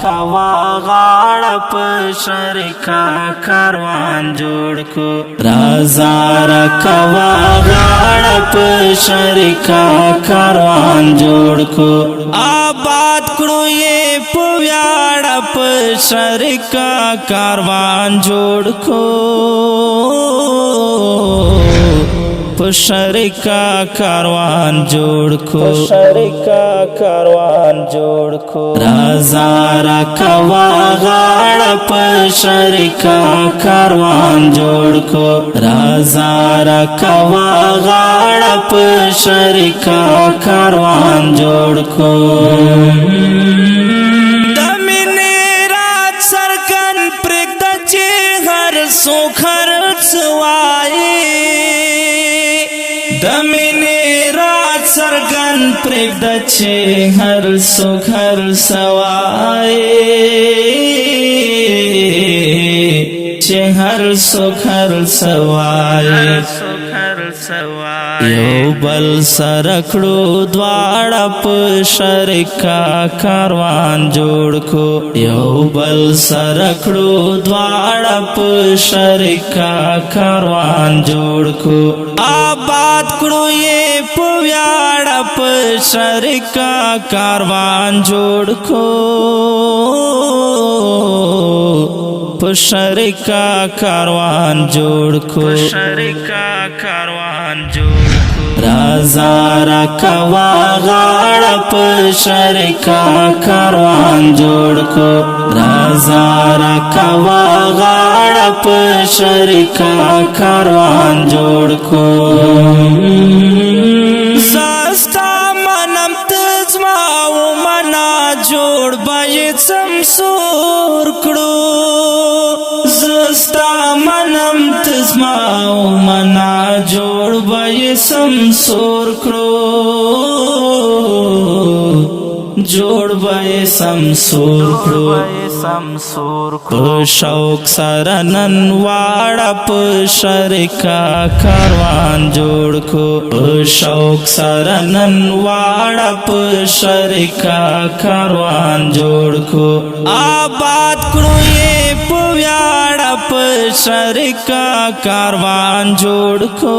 کوا غاړه په شریکا کاروان جوړ کو رازا را کوا غاړه په شریکا کاروان جوړ کو آباد کړو یې په ویاړ په شریکا کاروان جوړ کو په شریکا کاروان جوړ کو شریکا کاروان جوړ کو رازا را کوا غاړه په شریکا کاروان جوړ کو رازا را کوا غاړه په شریکا کاروان جوړ کو سو خرڅ وای د مینې رات سرګن پرېږد چې هر سو خرڅ وای چې هر سو خرڅ وای یو بل سره کړو دواړه په شریکا کاروان جوړ کو یو بل سره کړو دواړه په شریکا کاروان جوړ کو آباد کړو یې په ویاړ په شریکا کاروان جوړ کو په شریکا کاروان جوړ کو شریکا کاروان جوړ کو رازا را کوا غاړه په شریکا کاروان جوړ کو رازا را کوا غاړه په شریکا کاروان جوړ کو زستا منم تزما و منا جوړ بای سمسور کړو زستا منم تزما و منا جوړ بای سمسور کړو جوړ بای سمسور کړو په شوق سره نن واړه په شریکا کاروان جوړ کو په شوق سره نن واړه په شریکا کاروان جوړ کو آباد کړو یې په ویاړ په شریکا کاروان جوړ کو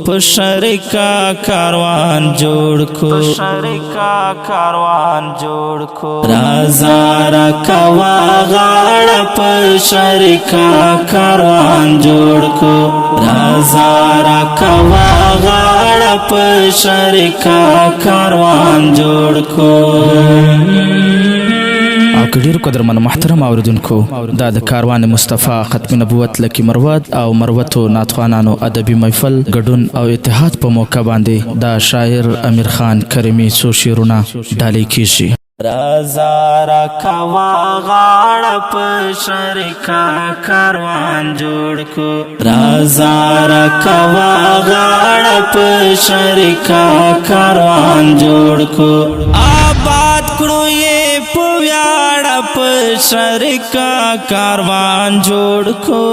په شریکا کاروان جوړ کو شریکا کاروان جوړ کو رازا را کوا غاړه په شریکا کاروان جوړ کو رازا را کوا غاړه په شریکا کاروان جوړ کو او ډیر قدرمن محترم اوریدونکو دا د کاروان مصطفی ختم نبوت لکی مروت او مروتو ناتخوانانو ادبی محفل ګډون او اتحاد په موقع باندې دا شاعر امیر خان کریمی څو شعرونه ډالۍ کیږي رازا را کوا غاړه په شریکا کاروان جوړ کو رازا را کوا غاړه په شریکا کاروان جوړ کو آباد کړو یې په ویاړ په شریکا کاروان جوړ کو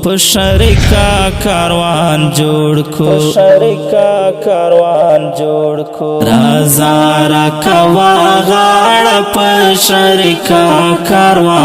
په شریکا کاروان جوړ کو شریکا کاروان جوړ کو رازا را کوا غاړه په شریکا کاروان